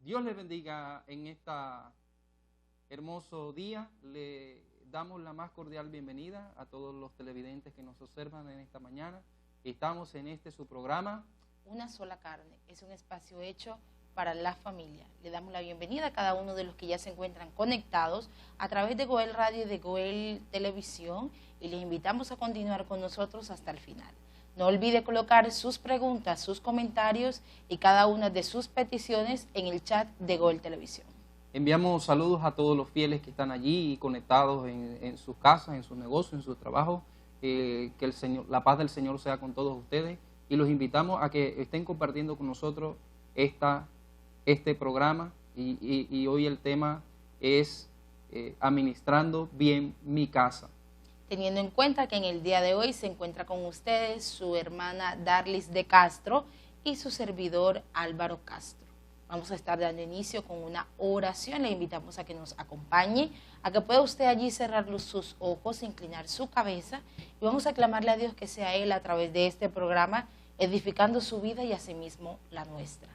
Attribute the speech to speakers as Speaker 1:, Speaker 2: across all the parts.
Speaker 1: Dios les bendiga en este hermoso día. Le damos la más cordial bienvenida a todos los televidentes que nos observan en esta mañana. Estamos en su programa.
Speaker 2: Una sola carne. Es un espacio hecho para la familia. Le damos la bienvenida a cada uno de los que ya se encuentran conectados a través de Goel Radio y de Goel Televisión y les invitamos a continuar con nosotros hasta el final. No olvide colocar sus preguntas, sus comentarios y cada una de sus peticiones en el chat de Goel Televisión.
Speaker 1: Enviamos saludos a todos los fieles que están allí conectados en sus casas, en sus negocios, en sus trabajos. Que la paz del Señor sea con todos ustedes y los invitamos a que estén compartiendo con nosotros este programa y hoy el tema es administrando bien mi casa.
Speaker 2: Teniendo en cuenta que en el día de hoy se encuentra con ustedes su hermana Darlis de Castro y su servidor Álvaro Castro. Vamos a estar dando inicio con una oración. Le invitamos a que nos acompañe, a que pueda usted allí cerrar sus ojos, inclinar su cabeza y vamos a clamarle a Dios que sea Él a través de este programa edificando su vida y asimismo la nuestra.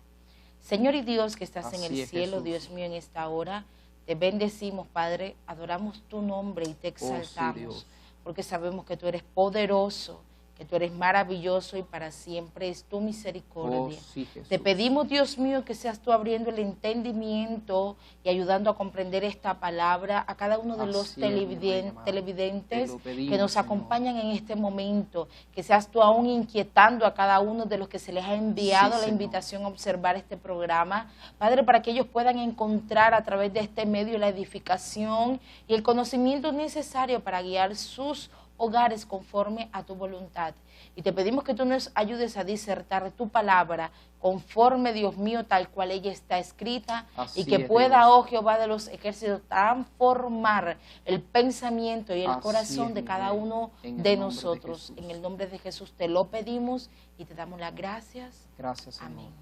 Speaker 2: Señor y Dios que estás en el cielo, Jesús. Dios mío, en esta hora te bendecimos, Padre, adoramos tu nombre y te exaltamos. Sí, porque sabemos que tú eres poderoso, que tú eres maravilloso y para siempre es tu misericordia.
Speaker 1: Sí,
Speaker 2: te pedimos, Dios mío, que seas tú abriendo el entendimiento y ayudando a comprender esta palabra a cada uno de los televidentes que nos acompañan en este momento, que seas tú aún inquietando a cada uno de los que se les ha enviado la invitación a observar este programa, Padre, para que ellos puedan encontrar a través de este medio la edificación y el conocimiento necesario para guiar sus hogares conforme a tu voluntad. Y te pedimos que tú nos ayudes a disertar tu palabra conforme, Dios mío, tal cual ella está escrita. Así y que pueda, Dios. Oh Jehová de los ejércitos, transformar el pensamiento y el corazón de cada uno de nosotros. En el nombre de Jesús te lo pedimos y te damos las gracias.
Speaker 1: Gracias, Señor.
Speaker 2: Amén.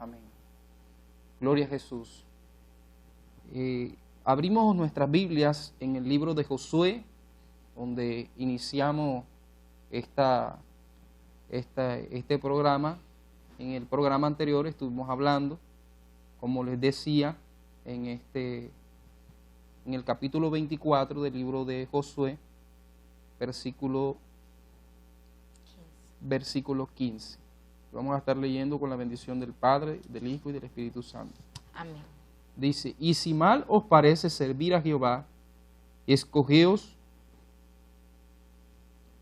Speaker 1: Amén. Gloria a Jesús. Abrimos nuestras Biblias en el libro de Josué, donde iniciamos este programa. En el programa anterior estuvimos hablando, como les decía, en el capítulo 24 del libro de Josué, versículo 15. Vamos a estar leyendo con la bendición del Padre, del Hijo y del Espíritu Santo.
Speaker 2: Amén.
Speaker 1: Dice, y si mal os parece servir a Jehová, escogeos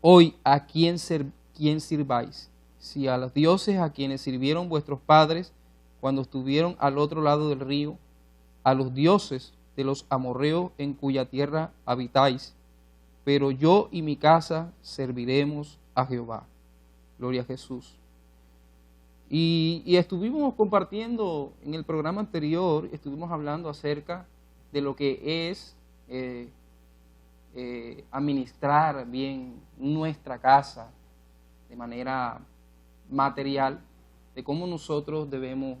Speaker 1: hoy a quién sirváis, si a los dioses a quienes sirvieron vuestros padres cuando estuvieron al otro lado del río, a los dioses de los amorreos en cuya tierra habitáis, pero yo y mi casa serviremos a Jehová. Gloria a Jesús. Y estuvimos compartiendo en el programa anterior, estuvimos hablando acerca de lo que es administrar bien nuestra casa de manera material, de cómo nosotros debemos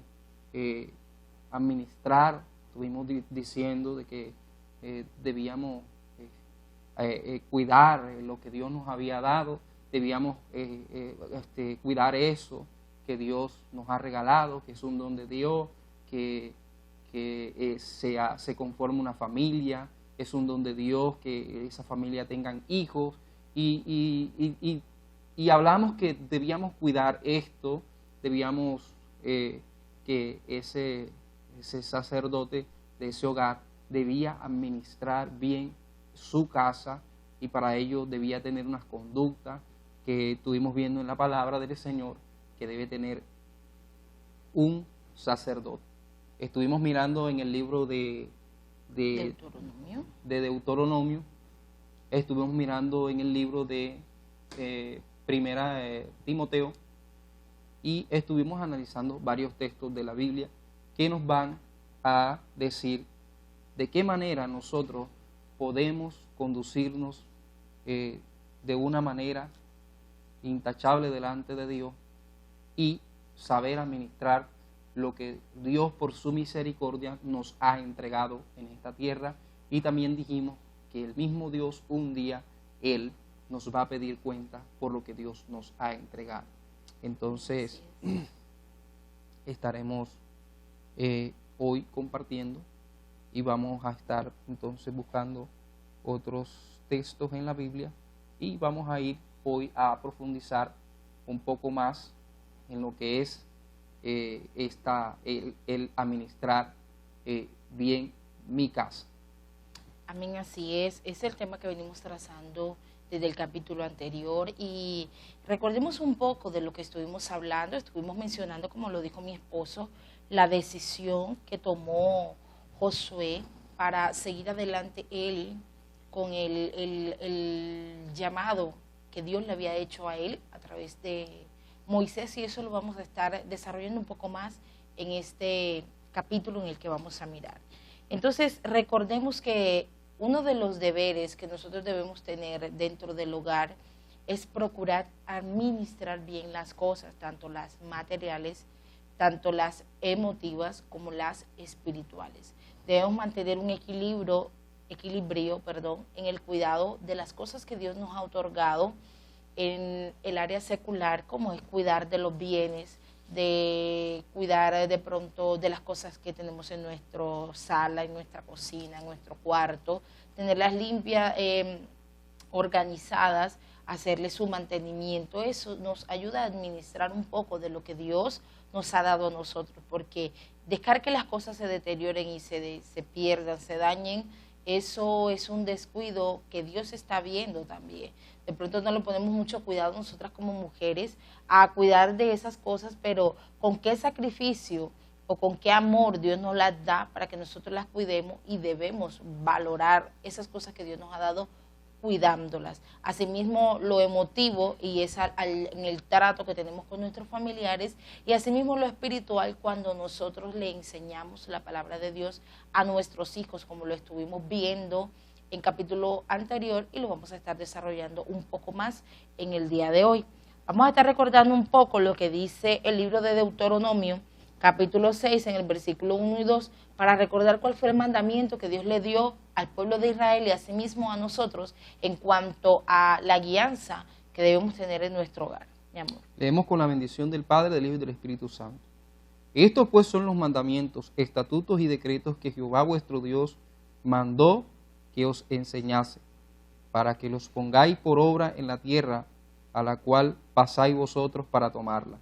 Speaker 1: administrar. Estuvimos diciendo de que debíamos cuidar lo que Dios nos había dado, debíamos cuidar eso que Dios nos ha regalado, que es un don de Dios, que se conforme una familia, es un don de Dios que esa familia tengan hijos y hablamos que debíamos cuidar esto, debíamos que ese sacerdote de ese hogar debía administrar bien su casa y para ello debía tener unas conductas que estuvimos viendo en la palabra del Señor que debe tener un sacerdote. Estuvimos mirando en el libro de Deuteronomio, estuvimos mirando en el libro de Primera Timoteo y estuvimos analizando varios textos de la Biblia que nos van a decir de qué manera nosotros podemos conducirnos de una manera intachable delante de Dios y saber administrar lo que Dios por su misericordia nos ha entregado en esta tierra. Y también dijimos que el mismo Dios un día, Él nos va a pedir cuenta por lo que Dios nos ha entregado. Entonces, estaremos hoy compartiendo y vamos a estar entonces buscando otros textos en la Biblia y vamos a ir hoy a profundizar un poco más en lo que es el administrar bien mi casa.
Speaker 2: Amén, así es. Es el tema que venimos trazando desde el capítulo anterior y recordemos un poco de lo que estuvimos hablando. Estuvimos mencionando, como lo dijo mi esposo, la decisión que tomó Josué para seguir adelante él con el llamado que Dios le había hecho a él a través de Moisés, y eso lo vamos a estar desarrollando un poco más en este capítulo en el que vamos a mirar. Entonces, recordemos que uno de los deberes que nosotros debemos tener dentro del hogar es procurar administrar bien las cosas, tanto las materiales, tanto las emotivas como las espirituales. Debemos mantener un equilibrio, en el cuidado de las cosas que Dios nos ha otorgado en el área secular, como es cuidar de los bienes, de cuidar de pronto de las cosas que tenemos en nuestra sala, en nuestra cocina, en nuestro cuarto, tenerlas limpias, organizadas, hacerle su mantenimiento. Eso nos ayuda a administrar un poco de lo que Dios nos ha dado a nosotros, porque dejar que las cosas se deterioren y se pierdan, se dañen, eso es un descuido que Dios está viendo también. De pronto no le ponemos mucho cuidado nosotras como mujeres a cuidar de esas cosas, pero con qué sacrificio o con qué amor Dios nos las da para que nosotros las cuidemos, y debemos valorar esas cosas que Dios nos ha dado cuidándolas. Asimismo lo emotivo, y es en el trato que tenemos con nuestros familiares, y asimismo lo espiritual, cuando nosotros le enseñamos la palabra de Dios a nuestros hijos, como lo estuvimos viendo en capítulo anterior y lo vamos a estar desarrollando un poco más en el día de hoy. Vamos a estar recordando un poco lo que dice el libro de Deuteronomio, capítulo 6, en el versículo 1 y 2, para recordar cuál fue el mandamiento que Dios le dio al pueblo de Israel y asimismo a nosotros en cuanto a la guianza que debemos tener en nuestro hogar. Mi amor.
Speaker 1: Leemos con la bendición del Padre, del Hijo y del Espíritu Santo. Estos pues son los mandamientos, estatutos y decretos que Jehová vuestro Dios mandó que os enseñase, para que los pongáis por obra en la tierra a la cual pasáis vosotros para tomarla.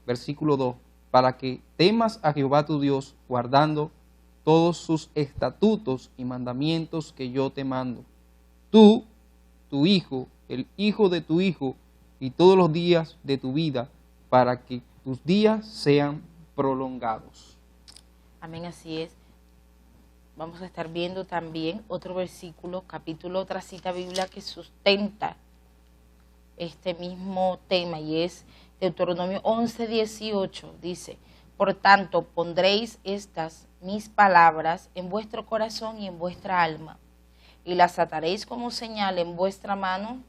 Speaker 1: Versículo 2. Para que temas a Jehová tu Dios, guardando todos sus estatutos y mandamientos que yo te mando. Tú, tu hijo, el hijo de tu hijo, y todos los días de tu vida, para que tus días sean prolongados.
Speaker 2: Amén, así es. Vamos a estar viendo también otro versículo, capítulo, otra cita bíblica que sustenta este mismo tema, y es Deuteronomio 11:18. Dice: por tanto, pondréis estas mis palabras en vuestro corazón y en vuestra alma, y las ataréis como señal en vuestra mano,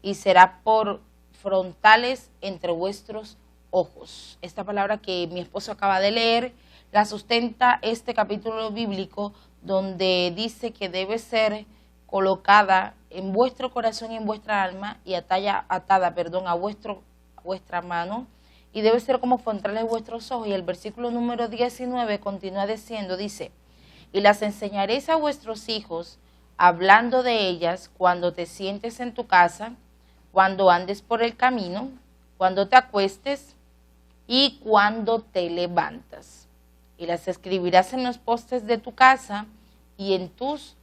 Speaker 2: y será por frontales entre vuestros ojos. Esta palabra que mi esposo acaba de leer la sustenta este capítulo bíblico, donde dice que debe ser colocada en vuestro corazón y en vuestra alma, y atada a vuestra mano, y debe ser como frontales de vuestros ojos. Y el versículo número 19 continúa diciendo, dice: y las enseñaréis a vuestros hijos, hablando de ellas cuando te sientes en tu casa, cuando andes por el camino, cuando te acuestes y cuando te levantas. Y las escribirás en los postes de tu casa y en tus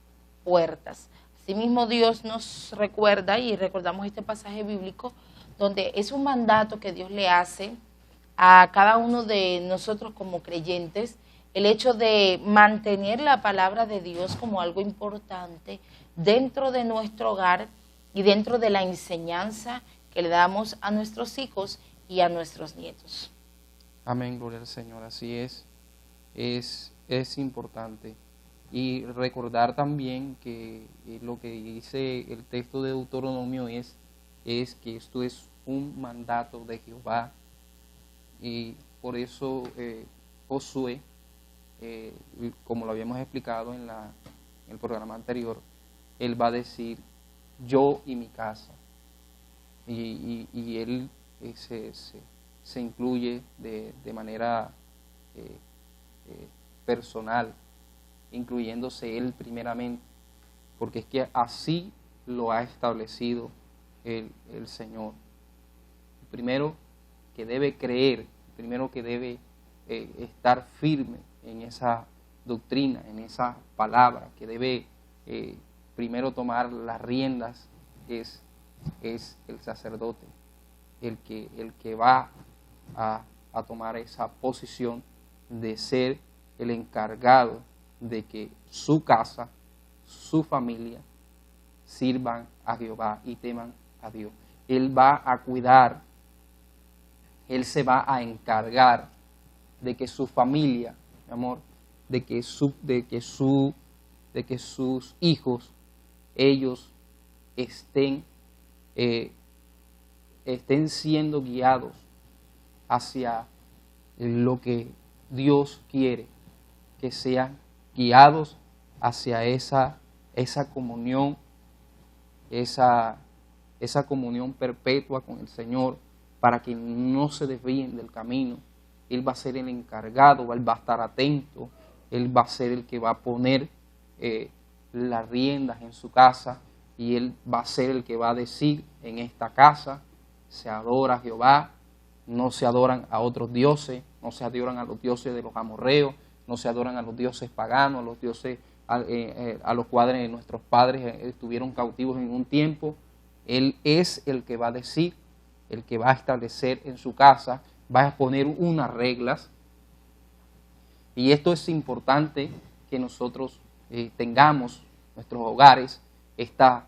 Speaker 2: puertas. Asimismo, Dios nos recuerda, y recordamos este pasaje bíblico, donde es un mandato que Dios le hace a cada uno de nosotros como creyentes, el hecho de mantener la palabra de Dios como algo importante dentro de nuestro hogar y dentro de la enseñanza que le damos a nuestros hijos y a nuestros nietos.
Speaker 1: Amén, gloria al Señor, así es importante. Y recordar también que lo que dice el texto de Deuteronomio es que esto es un mandato de Jehová Y por eso Josué, como lo habíamos explicado en el programa anterior, él va a decir, yo y mi casa. Y él se incluye de manera personal, incluyéndose él primeramente, porque es que así lo ha establecido el Señor. El primero que debe creer, el primero que debe estar firme en esa doctrina, en esa palabra, que debe primero tomar las riendas, es el sacerdote, el que va a tomar esa posición de ser el encargado de que su casa, su familia, sirvan a Jehová y teman a Dios. Él va a cuidar, él se va a encargar de que su familia, mi amor, de que sus hijos, ellos estén siendo guiados hacia lo que Dios quiere, que sean guiados hacia esa comunión, esa comunión perpetua con el Señor, para que no se desvíen del camino. Él va a ser el encargado, él va a estar atento, él va a ser el que va a poner las riendas en su casa, y él va a ser el que va a decir, en esta casa se adora a Jehová, no se adoran a otros dioses, no se adoran a los dioses de los amorreos, no se adoran a los dioses paganos, a los dioses a los cuales nuestros padres estuvieron cautivos en un tiempo. Él es el que va a decir, el que va a establecer en su casa, va a poner unas reglas. Y esto es importante que nosotros tengamos en nuestros hogares esta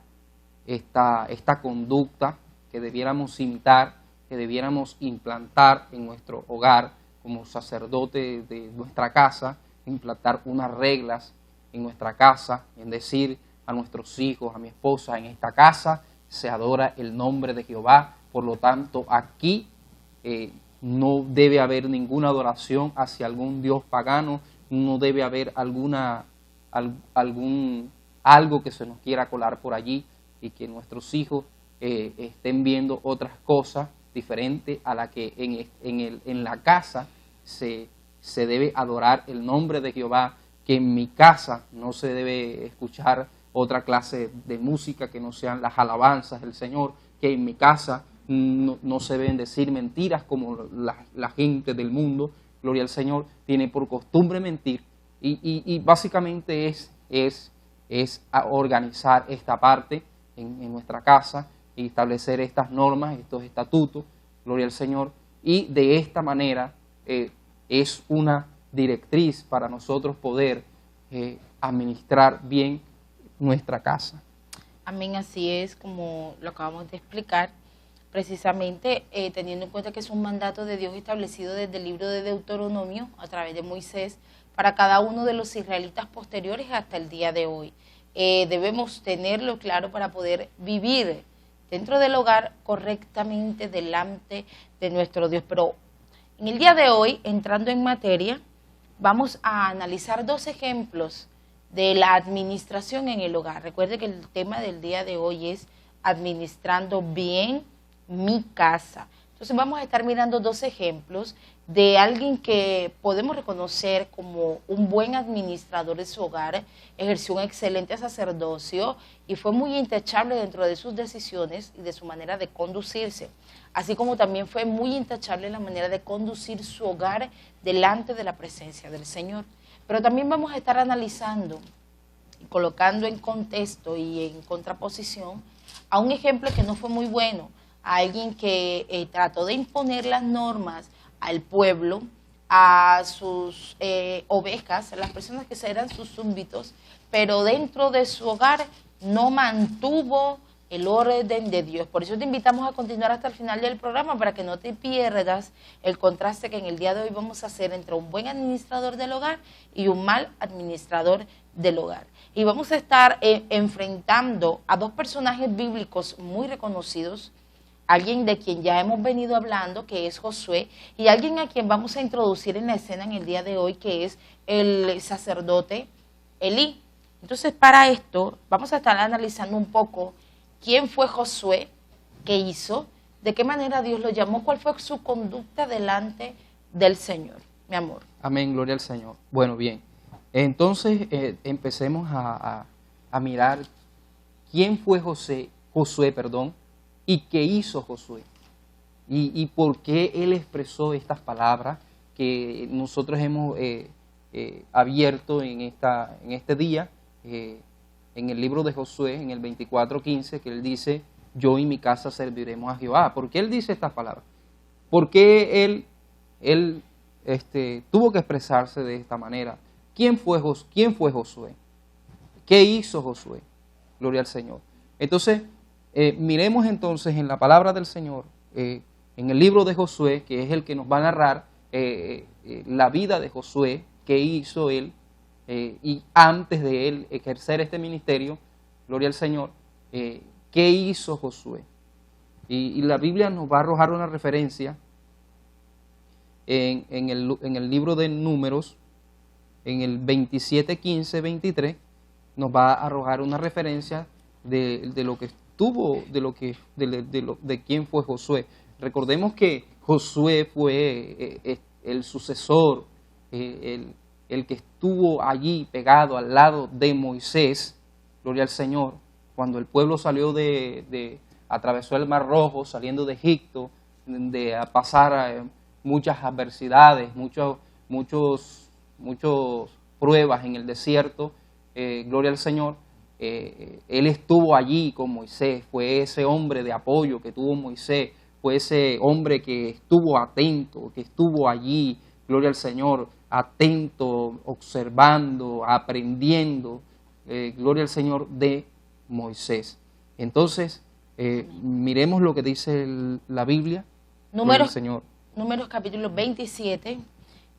Speaker 1: conducta que debiéramos imitar, que debiéramos implantar en nuestro hogar como sacerdote de nuestra casa, implantar unas reglas en nuestra casa, en decir a nuestros hijos, a mi esposa, en esta casa se adora el nombre de Jehová, por lo tanto aquí no debe haber ninguna adoración hacia algún dios pagano, no debe haber algo que se nos quiera colar por allí, y que nuestros hijos estén viendo otras cosas diferentes a la que en la casa se debe adorar el nombre de Jehová, que en mi casa no se debe escuchar otra clase de música que no sean las alabanzas del Señor, que en mi casa no se deben decir mentiras como la gente del mundo. Gloria al Señor, tiene por costumbre mentir, y básicamente es organizar esta parte en nuestra casa y establecer estas normas, estos estatutos, gloria al Señor, y de esta manera es una directriz para nosotros poder administrar bien nuestra casa.
Speaker 2: Amén, así es como lo acabamos de explicar, precisamente teniendo en cuenta que es un mandato de Dios establecido desde el libro de Deuteronomio a través de Moisés para cada uno de los israelitas posteriores hasta el día de hoy. Debemos tenerlo claro para poder vivir dentro del hogar correctamente delante de nuestro Dios. Pero en el día de hoy, entrando en materia, vamos a analizar dos ejemplos de la administración en el hogar. Recuerde que el tema del día de hoy es administrando bien mi casa. Entonces vamos a estar mirando dos ejemplos de alguien que podemos reconocer como un buen administrador de su hogar, ejerció un excelente sacerdocio y fue muy intachable dentro de sus decisiones y de su manera de conducirse, así como también fue muy intachable la manera de conducir su hogar delante de la presencia del Señor. Pero también vamos a estar analizando y colocando en contexto y en contraposición a un ejemplo que no fue muy bueno, a alguien que trató de imponer las normas al pueblo, a sus ovejas, a las personas que eran sus súbditos, pero dentro de su hogar no mantuvo el orden de Dios. Por eso te invitamos a continuar hasta el final del programa para que no te pierdas el contraste que en el día de hoy vamos a hacer entre un buen administrador del hogar y un mal administrador del hogar. Y vamos a estar enfrentando a dos personajes bíblicos muy reconocidos, alguien de quien ya hemos venido hablando, que es Josué, y alguien a quien vamos a introducir en la escena en el día de hoy, que es el sacerdote Elí. Entonces, para esto, vamos a estar analizando un poco quién fue Josué, qué hizo, de qué manera Dios lo llamó, cuál fue su conducta delante del Señor, mi amor.
Speaker 1: Amén, gloria al Señor. Bueno, bien. Entonces, empecemos a mirar quién fue Josué, y qué hizo Josué. Y por qué él expresó estas palabras que nosotros hemos abierto en este día, en el libro de Josué, en el 24:15, que él dice, yo y mi casa serviremos a Jehová. ¿Por qué él dice estas palabras? ¿Por qué él tuvo que expresarse de esta manera? ¿Quién fue Josué? ¿Qué hizo Josué? Gloria al Señor. Entonces, miremos entonces en la palabra del Señor, en el libro de Josué, que es el que nos va a narrar la vida de Josué, qué hizo él, y antes de él ejercer este ministerio, gloria al Señor, qué hizo Josué. Y la Biblia nos va a arrojar una referencia en el libro de Números, en el 27:15-23, nos va a arrojar una referencia de lo que estuvo, de quién fue Josué. Recordemos que Josué fue el sucesor, el que estuvo allí pegado al lado de Moisés, gloria al Señor, cuando el pueblo salió atravesó el Mar Rojo, saliendo de Egipto, de pasar muchas adversidades, muchas pruebas en el desierto, gloria al Señor. Él estuvo allí con Moisés, fue ese hombre de apoyo que tuvo Moisés, fue ese hombre que estuvo atento, que estuvo allí, gloria al Señor, atento, observando, aprendiendo, gloria al Señor, de Moisés. Entonces, miremos lo que dice la Biblia.
Speaker 2: Números capítulo 27,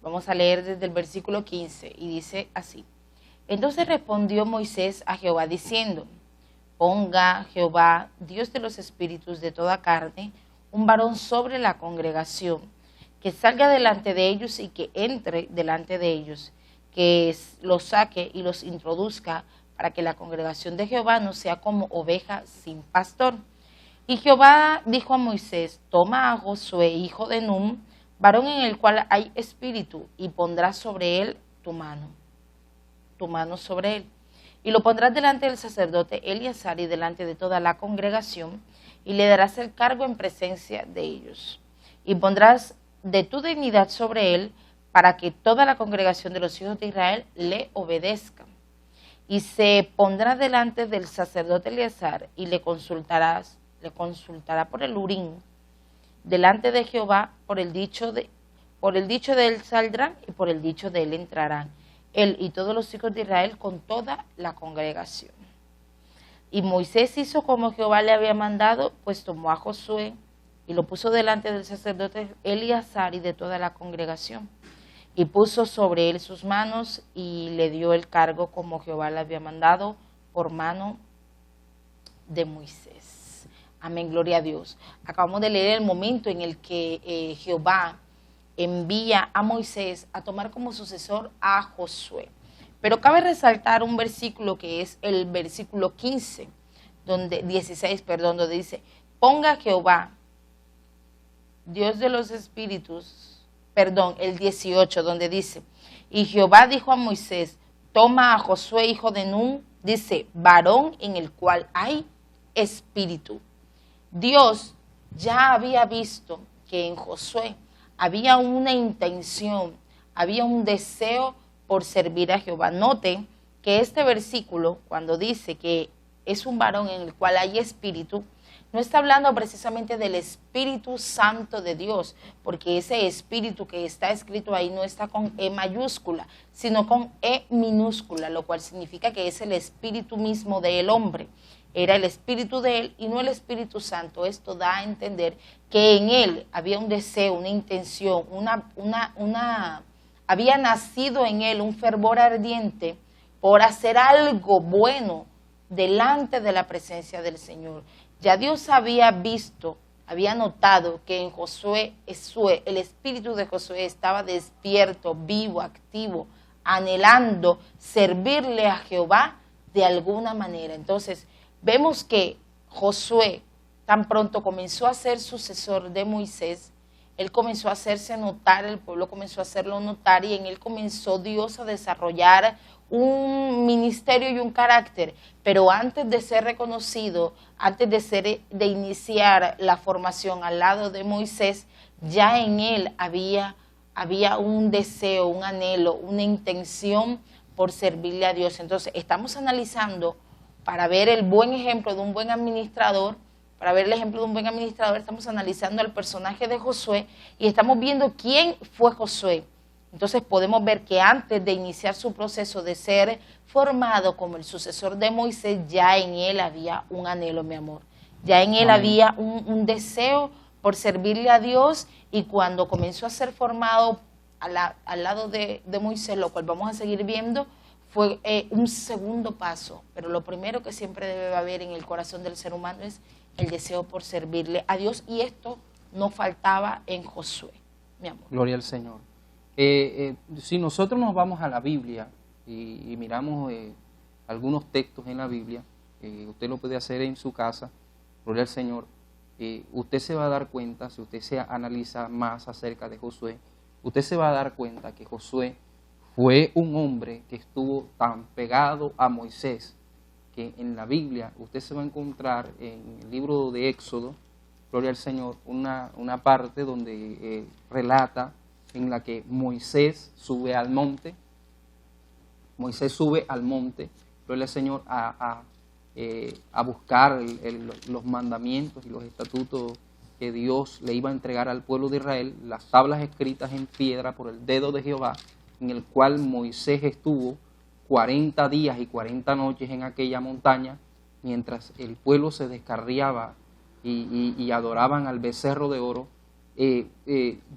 Speaker 2: vamos a leer desde el versículo 15, y dice así. Entonces respondió Moisés a Jehová diciendo, ponga Jehová, Dios de los espíritus de toda carne, un varón sobre la congregación, que salga delante de ellos y que entre delante de ellos, que los saque y los introduzca, para que la congregación de Jehová no sea como oveja sin pastor. Y Jehová dijo a Moisés, toma a Josué, hijo de Nun, varón en el cual hay espíritu, y pondrás sobre él tu mano sobre él. Y lo pondrás delante del sacerdote Eleazar y delante de toda la congregación, y le darás el cargo en presencia de ellos. Y pondrás de tu dignidad sobre él, para que toda la congregación de los hijos de Israel le obedezca. Y se pondrá delante del sacerdote Eleazar, y le consultará por el Urim, delante de Jehová, por el dicho de él saldrán, y por el dicho de él entrarán, él y todos los hijos de Israel con toda la congregación. Y Moisés hizo como Jehová le había mandado, pues tomó a Josué y lo puso delante del sacerdote Eleazar y de toda la congregación. Y puso sobre él sus manos y le dio el cargo como Jehová le había mandado por mano de Moisés. Amén, gloria a Dios. Acabamos de leer el momento en el que Jehová envía a Moisés a tomar como sucesor a Josué. Pero cabe resaltar un versículo que es el versículo 16, donde dice, ponga Jehová, Dios de los espíritus, el 18, donde dice, y Jehová dijo a Moisés, toma a Josué, hijo de Nun, dice, varón en el cual hay espíritu. Dios ya había visto que en Josué había una intención, había un deseo por servir a Jehová. Note que este versículo, cuando dice que es un varón en el cual hay espíritu, no está hablando precisamente del Espíritu Santo de Dios, porque ese espíritu que está escrito ahí no está con E mayúscula, sino con E minúscula, lo cual significa que es el espíritu mismo del hombre. Era el espíritu de él y no el Espíritu Santo. Esto da a entender que en él había un deseo, una intención, había nacido en él un fervor ardiente por hacer algo bueno delante de la presencia del Señor. Ya Dios había visto había notado que en Josué, el espíritu de Josué estaba despierto, vivo, activo, anhelando servirle a Jehová de alguna manera. Entonces, vemos que Josué tan pronto comenzó a ser sucesor de Moisés, él comenzó a hacerse notar, el pueblo comenzó a hacerlo notar y en él comenzó Dios a desarrollar un ministerio y un carácter, pero antes de ser reconocido, antes de iniciar la formación al lado de Moisés, ya en él había un deseo, un anhelo, una intención por servirle a Dios. Entonces, estamos analizando para ver el buen ejemplo de un buen administrador. Para ver el ejemplo de un buen administrador, estamos analizando al personaje de Josué y estamos viendo quién fue Josué. Entonces podemos ver que antes de iniciar su proceso de ser formado como el sucesor de Moisés, ya en él había un anhelo, mi amor. Ya en él había un deseo por servirle a Dios, y cuando comenzó a ser formado al lado de Moisés, lo cual vamos a seguir viendo, fue un segundo paso. Pero lo primero que siempre debe haber en el corazón del ser humano es el deseo por servirle a Dios, y esto no faltaba en Josué, mi amor.
Speaker 1: Gloria al Señor. Si nosotros nos vamos a la Biblia y miramos algunos textos en la Biblia, usted lo puede hacer en su casa, gloria al Señor, usted se va a dar cuenta, si usted se analiza más acerca de Josué, usted se va a dar cuenta que Josué fue un hombre que estuvo tan pegado a Moisés, que en la Biblia usted se va a encontrar en el libro de Éxodo, gloria al Señor, una parte donde relata en la que Moisés sube al monte, gloria al Señor, a buscar los mandamientos y los estatutos que Dios le iba a entregar al pueblo de Israel, las tablas escritas en piedra por el dedo de Jehová, en el cual Moisés estuvo 40 días y 40 noches en aquella montaña, mientras el pueblo se descarriaba y adoraban al becerro de oro.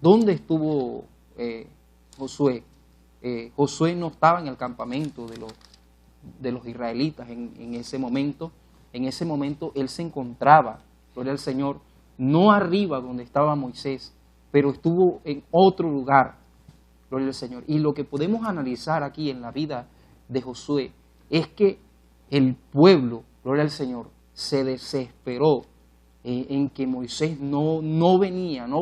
Speaker 1: ¿Dónde estuvo Josué? Josué no estaba en el campamento de los israelitas en ese momento. En ese momento él se encontraba, gloria al Señor, no arriba donde estaba Moisés, pero estuvo en otro lugar, gloria al Señor. Y lo que podemos analizar aquí en la vida de Josué es que el pueblo, gloria al Señor, se desesperó en que Moisés no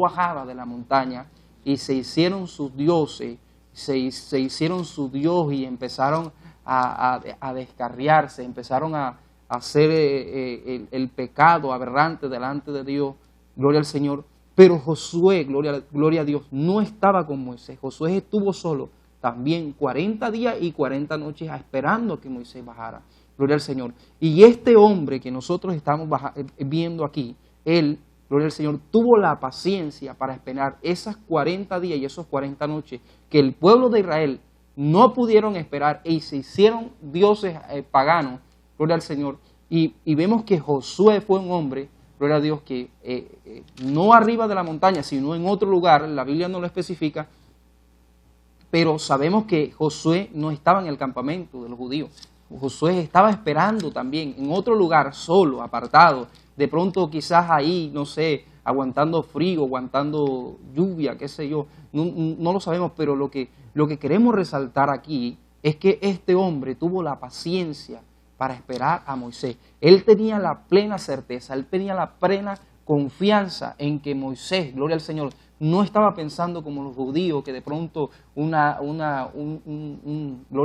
Speaker 1: bajaba de la montaña, y se hicieron sus dioses, se hicieron su Dios y empezaron a descarriarse, empezaron a hacer el pecado aberrante delante de Dios, gloria al Señor. Pero Josué, gloria a Dios, no estaba con Moisés. Josué estuvo solo también 40 días y 40 noches esperando a que Moisés bajara. Gloria al Señor. Y este hombre que nosotros estamos viendo aquí, él, gloria al Señor, tuvo la paciencia para esperar esas 40 días y esos 40 noches que el pueblo de Israel no pudieron esperar y se hicieron dioses paganos, gloria al Señor. Y vemos que Josué fue un hombre, gloria a Dios, que no arriba de la montaña, sino en otro lugar, la Biblia no lo especifica, pero sabemos que Josué no estaba en el campamento de los judíos. Josué estaba esperando también en otro lugar, solo, apartado, de pronto quizás ahí, no sé, aguantando frío, aguantando lluvia, qué sé yo, no lo sabemos, pero lo que queremos resaltar aquí es que este hombre tuvo la paciencia para esperar a Moisés. Él tenía la plena certeza, él tenía la plena confianza en que Moisés, gloria al Señor, no estaba pensando como los judíos, que de pronto gloria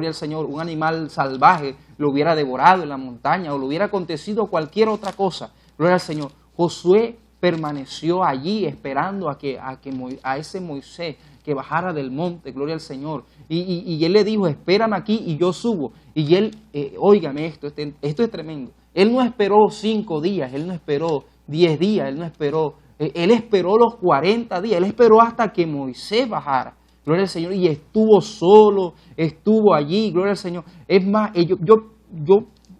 Speaker 1: al Señor, un animal salvaje lo hubiera devorado en la montaña o le hubiera acontecido cualquier otra cosa. Gloria al Señor. Josué permaneció allí esperando a ese Moisés que bajara del monte, gloria al Señor. Y él le dijo, espérame aquí y yo subo. Y él, óigame esto es tremendo. Él no esperó 5 días, él no esperó 10 días, él esperó los 40 días, él esperó hasta que Moisés bajara, gloria al Señor, y estuvo solo, estuvo allí, gloria al Señor. Es más,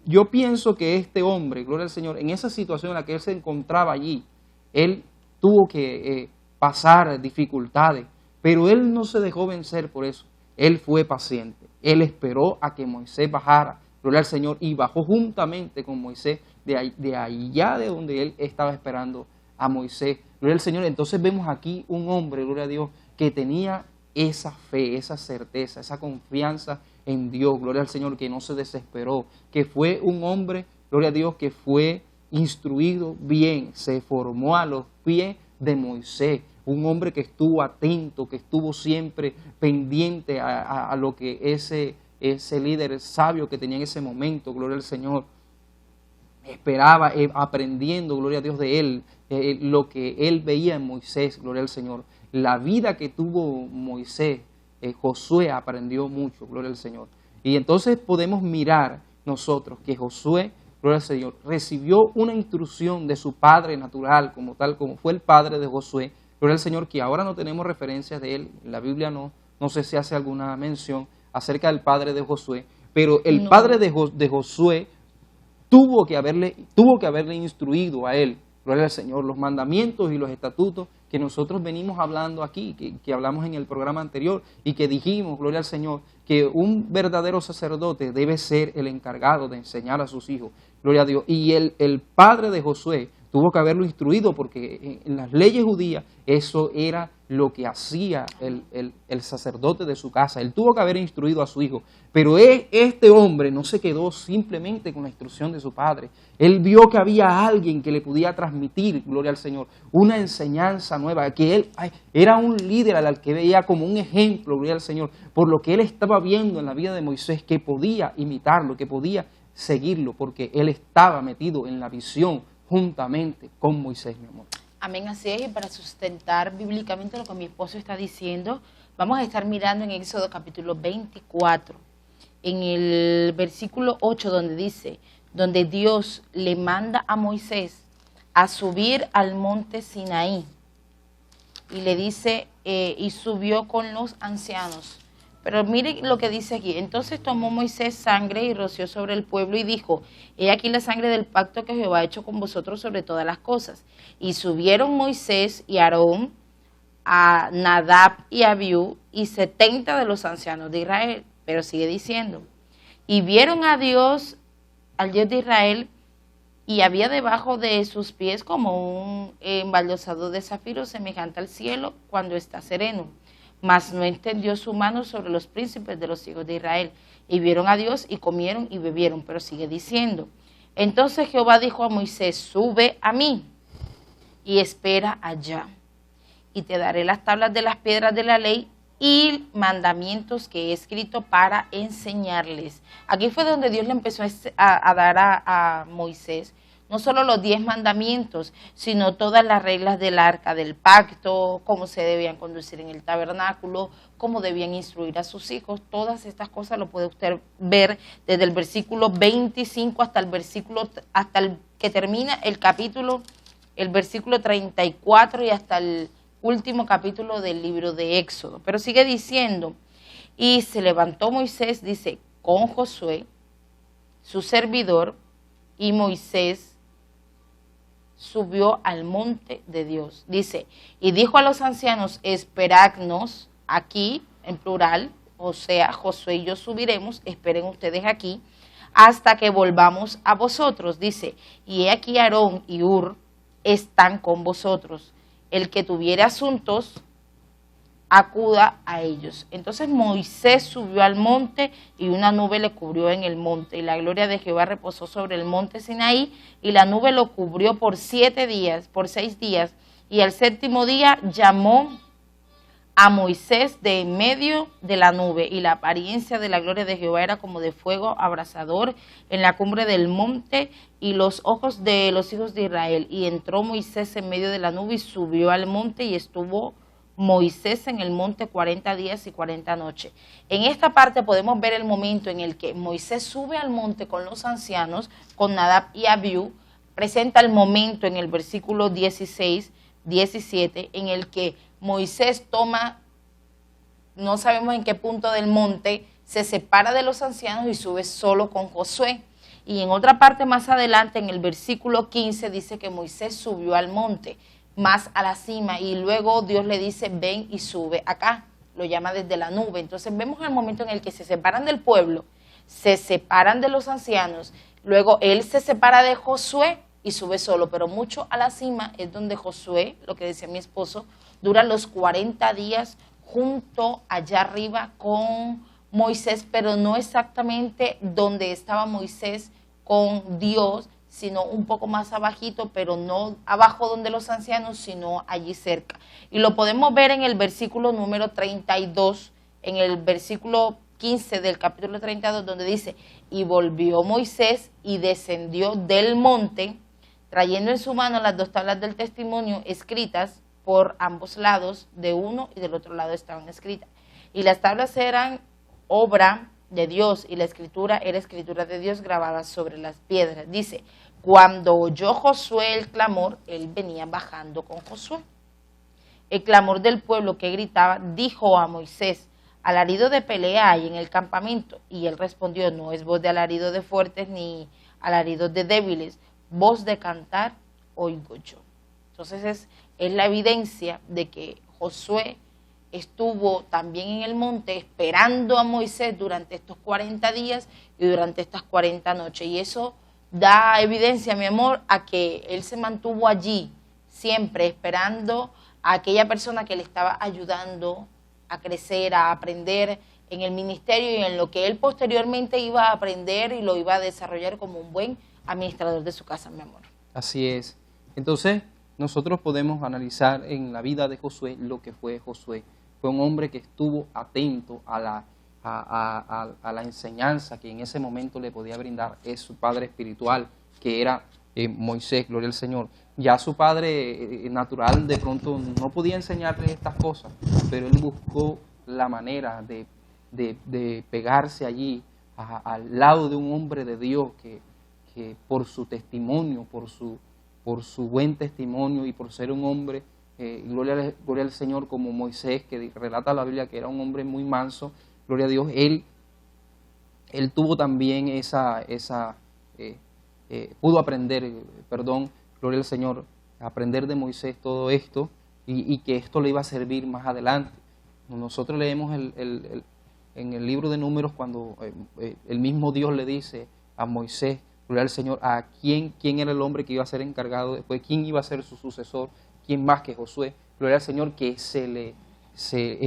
Speaker 1: yo pienso que este hombre, gloria al Señor, en esa situación en la que él se encontraba allí, él tuvo que pasar dificultades, pero él no se dejó vencer por eso. Él fue paciente, él esperó a que Moisés bajara, gloria al Señor, y bajó juntamente con Moisés de allá de donde él estaba esperando a Moisés. Gloria al Señor. Entonces vemos aquí un hombre, gloria a Dios, que tenía esa fe, esa certeza, esa confianza en Dios, gloria al Señor, que no se desesperó, que fue un hombre, gloria a Dios, que fue instruido bien, se formó a los pies de Moisés, un hombre que estuvo atento, que estuvo siempre pendiente a lo que ese líder sabio que tenía en ese momento, gloria al Señor, esperaba, aprendiendo, gloria a Dios, de él, lo que él veía en Moisés, gloria al Señor. La vida que tuvo Moisés, Josué aprendió mucho, gloria al Señor. Y entonces podemos mirar nosotros que Josué, gloria al Señor, recibió una instrucción de su padre natural, como tal, como fue el padre de Josué, gloria al Señor, que ahora no tenemos referencias de él, en la Biblia no sé si hace alguna mención acerca del padre de Josué, pero el padre de Josué tuvo que haberle instruido a él, gloria al Señor, los mandamientos y los estatutos que nosotros venimos hablando aquí, que hablamos en el programa anterior y que dijimos, gloria al Señor, que un verdadero sacerdote debe ser el encargado de enseñar a sus hijos, gloria a Dios. Y el padre de Josué tuvo que haberlo instruido porque en las leyes judías eso era lo que hacía el sacerdote de su casa. Él tuvo que haber instruido a su hijo. Pero este hombre no se quedó simplemente con la instrucción de su padre. Él vio que había alguien que le podía transmitir, gloria al Señor, una enseñanza nueva, que él era un líder al que veía como un ejemplo, gloria al Señor, por lo que él estaba viendo en la vida de Moisés, que podía imitarlo, que podía seguirlo, porque él estaba metido en la visión juntamente con Moisés, mi amor.
Speaker 2: Amén, así es. Y para sustentar bíblicamente lo que mi esposo está diciendo, vamos a estar mirando en Éxodo capítulo 24, en el versículo 8, donde dice, donde Dios le manda a Moisés a subir al monte Sinaí, y le dice, y subió con los ancianos. Pero miren lo que dice aquí. Entonces tomó Moisés sangre y roció sobre el pueblo y dijo, he aquí la sangre del pacto que Jehová ha hecho con vosotros sobre todas las cosas. Y subieron Moisés y Aarón a Nadab y Abiú y 70 de los ancianos de Israel. Pero sigue diciendo, y vieron a Dios, al Dios de Israel, y había debajo de sus pies como un embaldosado de zafiro semejante al cielo cuando está sereno. Mas no extendió su mano sobre los príncipes de los hijos de Israel. Y vieron a Dios y comieron y bebieron. Pero sigue diciendo. Entonces Jehová dijo a Moisés, sube a mí y espera allá. Y te daré las tablas de las piedras de la ley y mandamientos que he escrito para enseñarles. Aquí fue donde Dios le empezó a dar a Moisés no solo los 10 mandamientos, sino todas las reglas del arca del pacto, cómo se debían conducir en el tabernáculo, cómo debían instruir a sus hijos. Todas estas cosas lo puede usted ver desde el versículo 25 hasta el que termina el capítulo, el versículo 34 y hasta el último capítulo del libro de Éxodo. Pero sigue diciendo, y se levantó Moisés, dice, con Josué, su servidor, y Moisés subió al monte de Dios. Dice, y dijo a los ancianos, esperadnos aquí, en plural, o sea, Josué y yo subiremos, esperen ustedes aquí, hasta que volvamos a vosotros. Dice, y he aquí Aarón y Hur están con vosotros. El que tuviere asuntos, acuda a ellos. Entonces Moisés subió al monte y una nube le cubrió en el monte y la gloria de Jehová reposó sobre el monte Sinaí y la nube lo cubrió por 6 días y al 7º día llamó a Moisés de en medio de la nube y la apariencia de la gloria de Jehová era como de fuego abrasador en la cumbre del monte y los ojos de los hijos de Israel. Y entró Moisés en medio de la nube y subió al monte y estuvo Moisés en el monte 40 días y 40 noches. En esta parte podemos ver el momento en el que Moisés sube al monte con los ancianos, con Nadab y Abiú. Presenta el momento en el versículo 16, 17, en el que Moisés toma, no sabemos en qué punto del monte, se separa de los ancianos y sube solo con Josué. Y en otra parte más adelante, en el versículo 15, dice que Moisés subió al monte, más a la cima, y luego Dios le dice, ven y sube acá, lo llama desde la nube. Entonces vemos el momento en el que se separan del pueblo, se separan de los ancianos, luego él se separa de Josué y sube solo, pero mucho a la cima es donde Josué, lo que decía mi esposo, dura los 40 días junto allá arriba con Moisés, pero no exactamente donde estaba Moisés con Dios, sino un poco más abajito, pero no abajo donde los ancianos, sino allí cerca. Y lo podemos ver en el versículo número 32, en el versículo 15 del capítulo 32, donde dice, y volvió Moisés y descendió del monte, trayendo en su mano las 2 tablas del testimonio escritas por ambos lados, de uno y del otro lado estaban escritas. Y las tablas eran obra de Dios y la escritura era escritura de Dios grabada sobre las piedras. Dice, cuando oyó Josué el clamor, él venía bajando con Josué. El clamor del pueblo que gritaba, dijo a Moisés, alarido de pelea hay en el campamento. Y él respondió, no es voz de alarido de fuertes ni alarido de débiles, voz de cantar oigo yo. Entonces es la evidencia de que Josué estuvo también en el monte esperando a Moisés durante estos 40 días y durante estas 40 noches. Y eso da evidencia, mi amor, a que él se mantuvo allí, siempre esperando a aquella persona que le estaba ayudando a crecer, a aprender en el ministerio y en lo que él posteriormente iba a aprender y lo iba a desarrollar como un buen administrador de su casa, mi amor.
Speaker 1: Así es. Entonces, nosotros podemos analizar en la vida de Josué lo que fue Josué. Fue un hombre que estuvo atento a la enseñanza que en ese momento le podía brindar su padre espiritual, que era Moisés, gloria al Señor. Ya su padre natural de pronto no podía enseñarle estas cosas, pero él buscó la manera de pegarse allí al lado de un hombre de Dios que por su testimonio, por su buen testimonio y por ser un hombre, gloria al Señor, como Moisés, que relata la Biblia que era un hombre muy manso, gloria a Dios, él tuvo también pudo aprender, gloria al Señor, aprender de Moisés todo esto y que esto le iba a servir más adelante. Nosotros leemos en el libro de Números cuando el mismo Dios le dice a Moisés, gloria al Señor, a quién era el hombre que iba a ser encargado después, quién iba a ser su sucesor, quién más que Josué, gloria al Señor, que se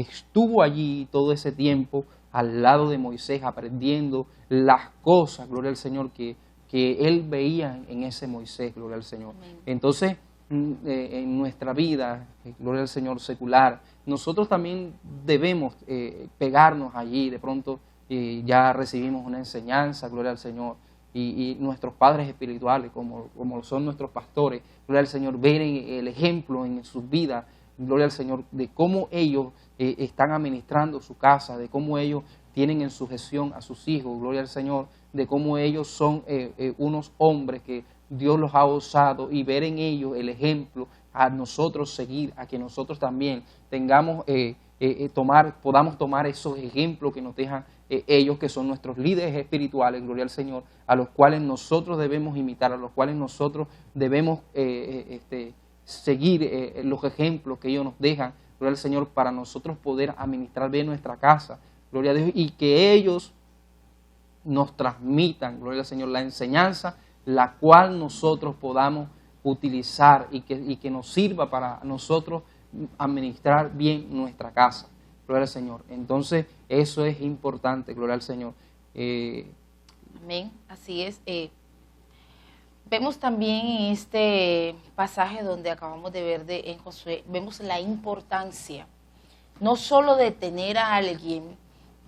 Speaker 1: estuvo allí todo ese tiempo al lado de Moisés aprendiendo las cosas, gloria al Señor, que él veía en ese Moisés, gloria al Señor. Amén. Entonces, en nuestra vida, gloria al Señor, secular, nosotros también debemos pegarnos allí, de pronto ya recibimos una enseñanza, gloria al Señor, y nuestros padres espirituales, como son nuestros pastores, gloria al Señor, ver el ejemplo en sus vidas, gloria al Señor, de cómo ellos están administrando su casa, de cómo ellos tienen en sujeción a sus hijos, gloria al Señor, de cómo ellos son unos hombres que Dios los ha usado y ver en ellos el ejemplo a nosotros seguir, a que nosotros también tengamos, podamos tomar esos ejemplos que nos dejan ellos que son nuestros líderes espirituales, gloria al Señor, a los cuales nosotros debemos imitar, a los cuales nosotros debemos seguir los ejemplos que ellos nos dejan, gloria al Señor, para nosotros poder administrar bien nuestra casa, gloria a Dios, y que ellos nos transmitan, gloria al Señor, la enseñanza, la cual nosotros podamos utilizar y que nos sirva para nosotros administrar bien nuestra casa, gloria al Señor. Entonces, eso es importante, gloria al Señor.
Speaker 2: Amén, así es. Vemos también en este pasaje donde acabamos de ver en Josué, vemos la importancia no solo de tener a alguien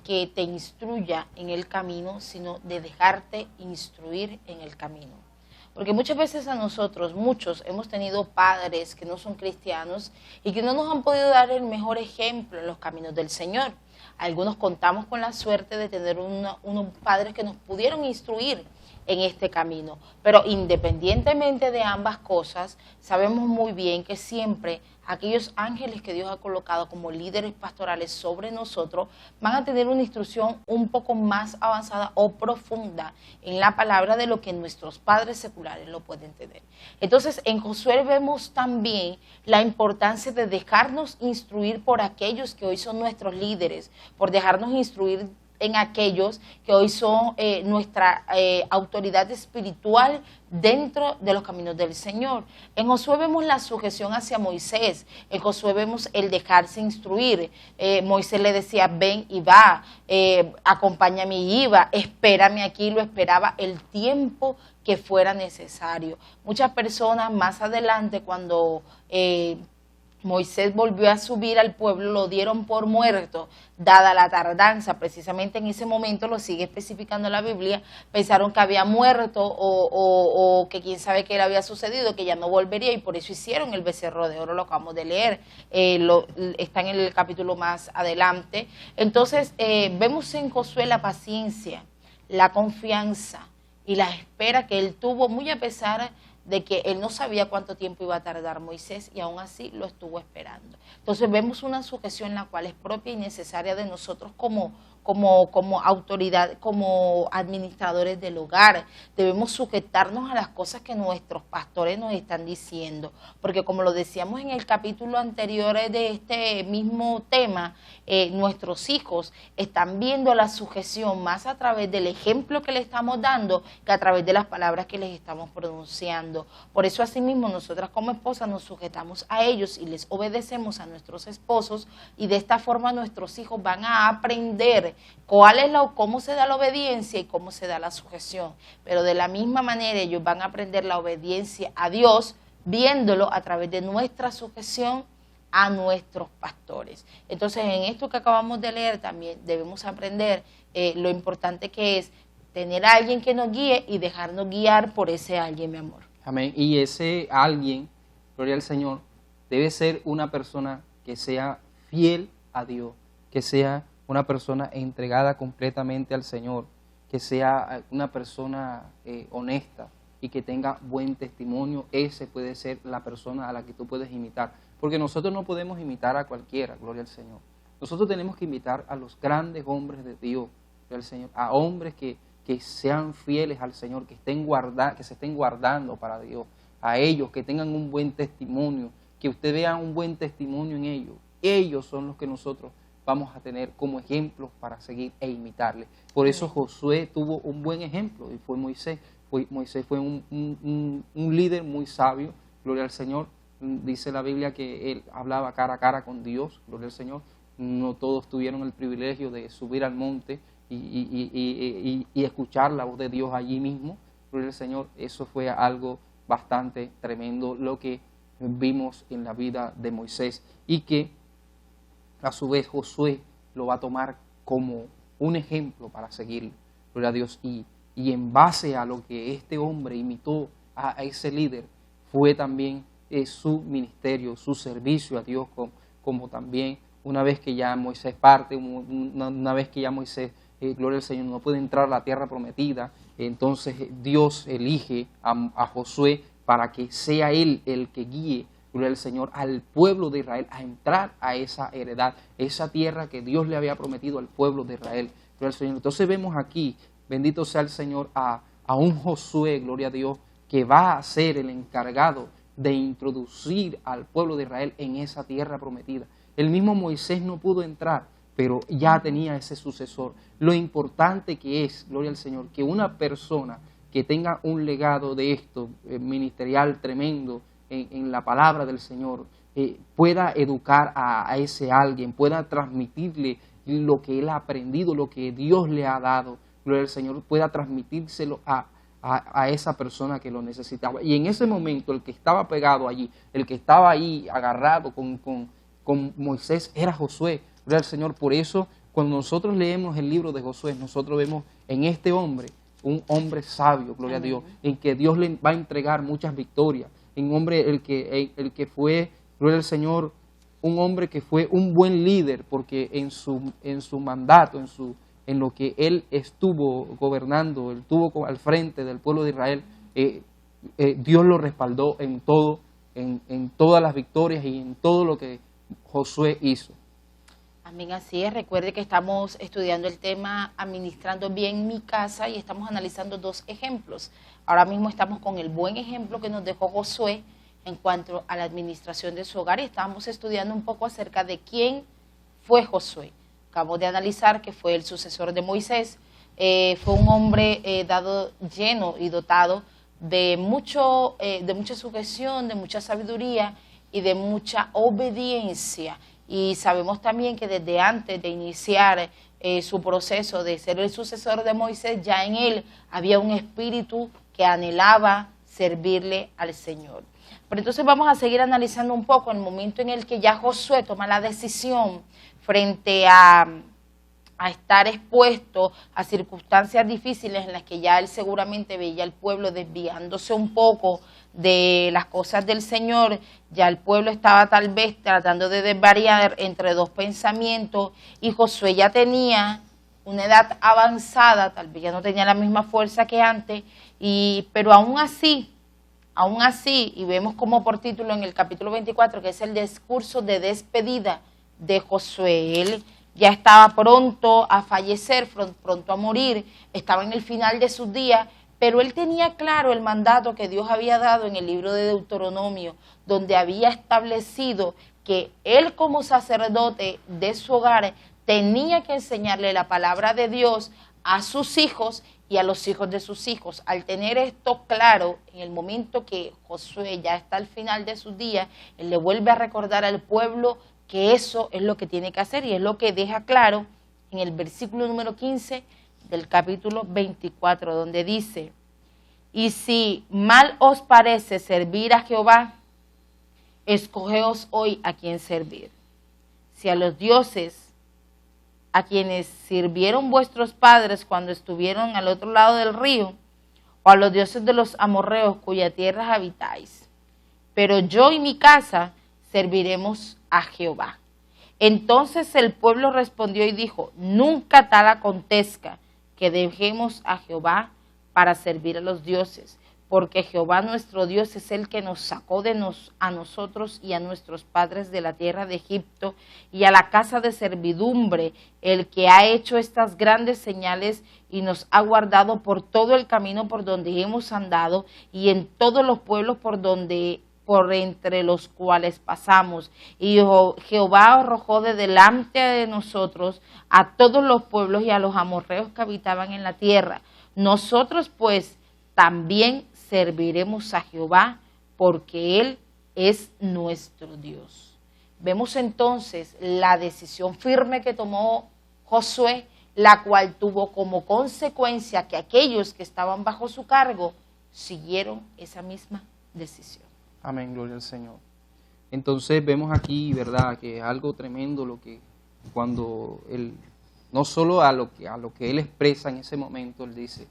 Speaker 2: que te instruya en el camino, sino de dejarte instruir en el camino. Porque muchas veces muchos hemos tenido padres que no son cristianos y que no nos han podido dar el mejor ejemplo en los caminos del Señor. Algunos contamos con la suerte de tener unos padres que nos pudieron instruir en este camino. Pero independientemente de ambas cosas, sabemos muy bien que siempre aquellos ángeles que Dios ha colocado como líderes pastorales sobre nosotros van a tener una instrucción un poco más avanzada o profunda en la palabra de lo que nuestros padres seculares lo pueden tener. Entonces, en Josué vemos también la importancia de dejarnos instruir por aquellos que hoy son nuestros líderes, por dejarnos instruir en aquellos que hoy son nuestra autoridad espiritual dentro de los caminos del Señor. En Josué vemos la sujeción hacia Moisés, en Josué vemos el dejarse instruir. Moisés le decía, ven y va, acompáñame y iba, espérame aquí, lo esperaba el tiempo que fuera necesario. Muchas personas más adelante, cuando Moisés volvió a subir al pueblo, lo dieron por muerto, dada la tardanza. Precisamente en ese momento, lo sigue especificando la Biblia, pensaron que había muerto o que quién sabe qué le había sucedido, que ya no volvería, y por eso hicieron el becerro de oro, lo acabamos de leer, está en el capítulo más adelante. Entonces, vemos en Josué la paciencia, la confianza y la espera que él tuvo, muy a pesar de que él no sabía cuánto tiempo iba a tardar Moisés, y aún así lo estuvo esperando. Entonces vemos una sujeción la cual es propia y necesaria de nosotros como autoridad, como administradores del hogar. Debemos sujetarnos a las cosas que nuestros pastores nos están diciendo, porque como lo decíamos en el capítulo anterior de este mismo tema, nuestros hijos están viendo la sujeción más a través del ejemplo que le estamos dando que a través de las palabras que les estamos pronunciando. Por eso asimismo nosotras como esposas nos sujetamos a ellos y les obedecemos a nuestros esposos, y de esta forma nuestros hijos van a aprender cómo se da la obediencia y cómo se da la sujeción. Pero de la misma manera ellos van a aprender la obediencia a Dios viéndolo a través de nuestra sujeción a nuestros pastores. Entonces, en esto que acabamos de leer también debemos aprender lo importante que es tener a alguien que nos guíe y dejarnos guiar por ese alguien, mi amor.
Speaker 1: Amén. Y ese alguien, gloria al Señor, debe ser una persona que sea fiel a Dios, que sea una persona entregada completamente al Señor, que sea una persona honesta y que tenga buen testimonio. Ese puede ser la persona a la que tú puedes imitar, porque nosotros no podemos imitar a cualquiera, gloria al Señor. Nosotros tenemos que imitar a los grandes hombres de Dios, gloria al Señor, a hombres que sean fieles al Señor, que se estén guardando para Dios, a ellos que tengan un buen testimonio, que usted vea un buen testimonio en ellos. Ellos son los que nosotros vamos a tener como ejemplos para seguir e imitarle. Por eso Josué tuvo un buen ejemplo, y fue Moisés. Moisés fue un líder muy sabio, gloria al Señor. Dice la Biblia que él hablaba cara a cara con Dios, gloria al Señor. No todos tuvieron el privilegio de subir al monte y escuchar la voz de Dios allí mismo, gloria al Señor. Eso fue algo bastante tremendo lo que vimos en la vida de Moisés, y que a su vez Josué lo va a tomar como un ejemplo para seguir, gloria a Dios, y en base a lo que este hombre imitó a ese líder, fue también su ministerio, su servicio a Dios, como también una vez que ya Moisés parte, una vez que ya Moisés, gloria al Señor, no puede entrar a la tierra prometida, entonces Dios elige a Josué para que sea él el que guíe, gloria al Señor, al pueblo de Israel a entrar a esa heredad, esa tierra que Dios le había prometido al pueblo de Israel, gloria al Señor. Entonces vemos aquí, bendito sea el Señor, a un Josué, gloria a Dios, que va a ser el encargado de introducir al pueblo de Israel en esa tierra prometida. El mismo Moisés no pudo entrar, pero ya tenía ese sucesor. Lo importante que es, gloria al Señor, que una persona que tenga un legado de esto, ministerial tremendo, en la palabra del Señor, pueda educar a ese alguien, pueda transmitirle lo que él ha aprendido, lo que Dios le ha dado, gloria al Señor, pueda transmitírselo a esa persona que lo necesitaba. Y en ese momento el que estaba pegado allí, el que estaba ahí agarrado con Moisés, era Josué, gloria al Señor. Por eso cuando nosotros leemos el libro de Josué, nosotros vemos en este hombre un hombre sabio, gloria a Dios, en que Dios le va a entregar muchas victorias, un hombre el que fue, gloria al Señor, un hombre que fue un buen líder, porque en su mandato, en lo que él estuvo gobernando, él estuvo al frente del pueblo de Israel, Dios lo respaldó en todo, en todas las victorias y en todo lo que Josué hizo.
Speaker 2: Amén, así es. Recuerde que estamos estudiando el tema Administrando Bien Mi Casa y estamos analizando dos ejemplos. Ahora mismo estamos con el buen ejemplo que nos dejó Josué en cuanto a la administración de su hogar, y estamos estudiando un poco acerca de quién fue Josué. acabamos de analizar, que fue el sucesor de Moisés, fue un hombre lleno y dotado de mucha sujeción, de mucha sabiduría y de mucha obediencia. Y sabemos también que desde antes de iniciar su proceso de ser el sucesor de Moisés, ya en él había un espíritu que anhelaba servirle al Señor. Pero entonces vamos a seguir analizando un poco el momento en el que ya Josué toma la decisión frente a estar expuesto a circunstancias difíciles en las que ya él seguramente veía al pueblo desviándose un poco de las cosas del Señor. Ya el pueblo estaba tal vez tratando de desvariar entre dos pensamientos, y Josué ya tenía una edad avanzada, tal vez ya no tenía la misma fuerza que antes, pero aún así, y vemos como por título en el capítulo 24, que es el discurso de despedida de Josué. Él ya estaba pronto a fallecer, pronto a morir, estaba en el final de sus días, pero él tenía claro el mandato que Dios había dado en el libro de Deuteronomio, donde había establecido que él como sacerdote de su hogar tenía que enseñarle la palabra de Dios a sus hijos y a los hijos de sus hijos. Al tener esto claro, en el momento que Josué ya está al final de sus días, él le vuelve a recordar al pueblo que eso es lo que tiene que hacer, y es lo que deja claro en el versículo número 15 del capítulo 24, donde dice: y si mal os parece servir a Jehová, escogeos hoy a quién servir. Si a los dioses a quienes sirvieron vuestros padres cuando estuvieron al otro lado del río, o a los dioses de los amorreos cuya tierra habitáis. Pero yo y mi casa serviremos a Jehová. Entonces el pueblo respondió y dijo: nunca tal acontezca que dejemos a Jehová para servir a los dioses, porque Jehová nuestro Dios es el que nos sacó a nosotros y a nuestros padres de la tierra de Egipto y a la casa de servidumbre, el que ha hecho estas grandes señales y nos ha guardado por todo el camino por donde hemos andado y en todos los pueblos por entre los cuales pasamos. Y Jehová arrojó de delante de nosotros a todos los pueblos y a los amorreos que habitaban en la tierra. Nosotros pues también serviremos a Jehová, porque Él es nuestro Dios. Vemos entonces la decisión firme que tomó Josué, la cual tuvo como consecuencia que aquellos que estaban bajo su cargo siguieron esa misma decisión.
Speaker 1: Amén, gloria al Señor. Entonces vemos aquí, ¿verdad?, que es algo tremendo lo que cuando él, no solo a lo que él expresa en ese momento, él dice,